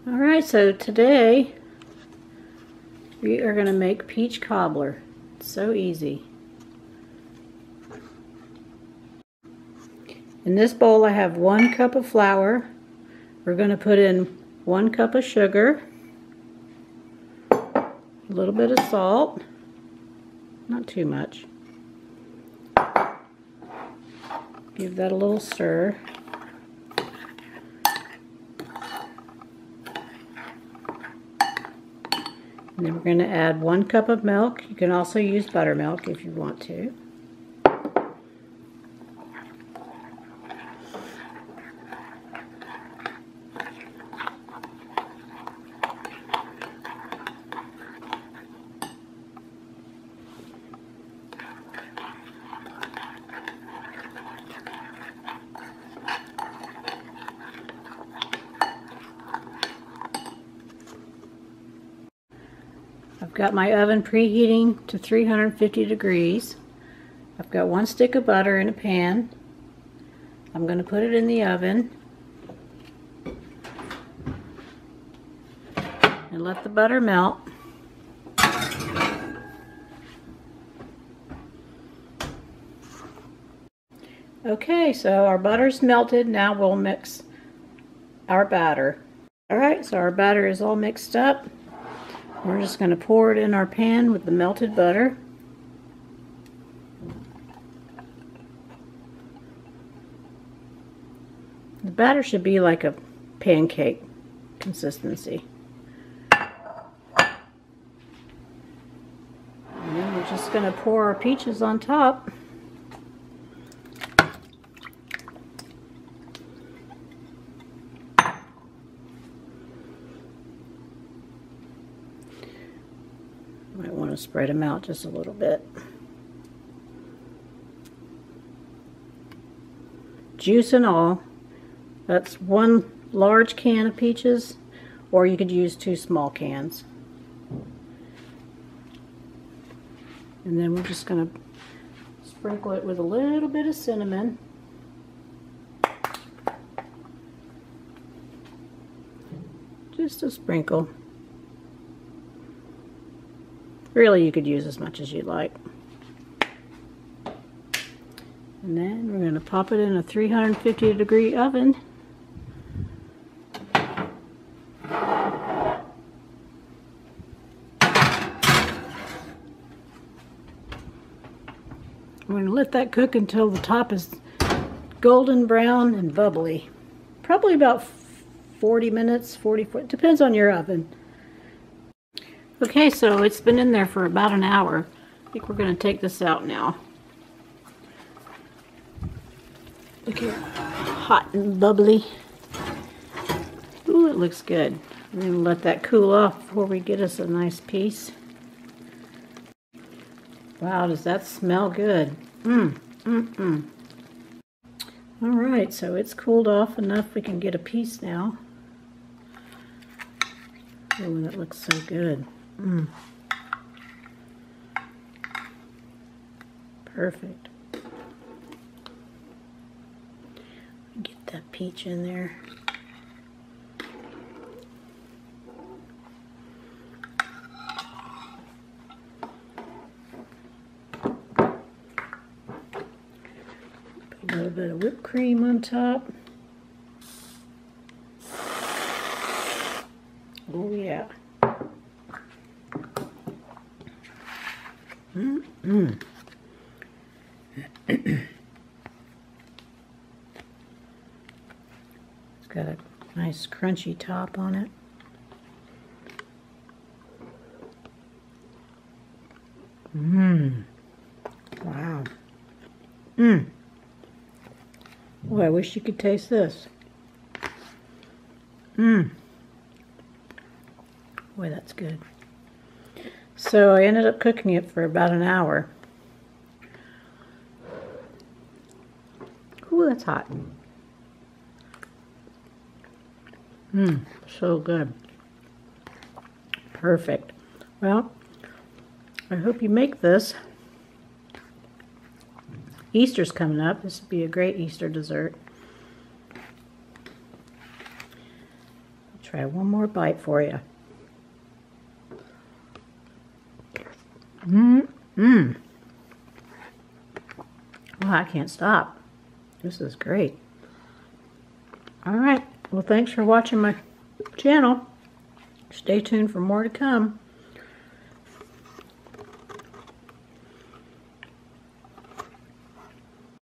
Alright, so today we are going to make peach cobbler. It's so easy. In this bowl I have 1 cup of flour. We're going to put in 1 cup of sugar, a little bit of salt, not too much. Give that a little stir. And then we're going to add 1 cup of milk. You can also use buttermilk if you want to. I've got my oven preheating to 350 degrees. I've got 1 stick of butter in a pan. I'm going to put it in the oven and let the butter melt. Okay, so our butter's melted. Now we'll mix our batter. Alright, so our batter is all mixed up. We're just going to pour it in our pan with the melted butter. The batter should be like a pancake consistency. And then we're just going to pour our peaches on top. Might want to spread them out just a little bit. Juice and all. That's 1 large can of peaches, or you could use 2 small cans. And then we're just going to sprinkle it with a little bit of cinnamon. Just a sprinkle. Really, you could use as much as you like. And then we're going to pop it in a 350 degree oven. We're going to let that cook until the top is golden brown and bubbly. Probably about 40 minutes, 44, it depends on your oven. Okay, so it's been in there for about an hour. I think we're going to take this out now. Look here, hot and bubbly. Ooh, it looks good. I'm going to let that cool off before we get us a nice piece. Wow, does that smell good? Alright, so it's cooled off enough we can get a piece now. Oh, that looks so good. Perfect. Get that peach in there. Put a little bit of whipped cream on top. Oh yeah. It's got a nice crunchy top on it. Wow. Boy, I wish you could taste this. Boy, that's good. So I ended up cooking it for about an hour. Ooh, that's hot. So good. Perfect. Well, I hope you make this. Easter's coming up. This would be a great Easter dessert. Try one more bite for you. Well, I can't stop. This is great. All right. Well, thanks for watching my channel. Stay tuned for more to come.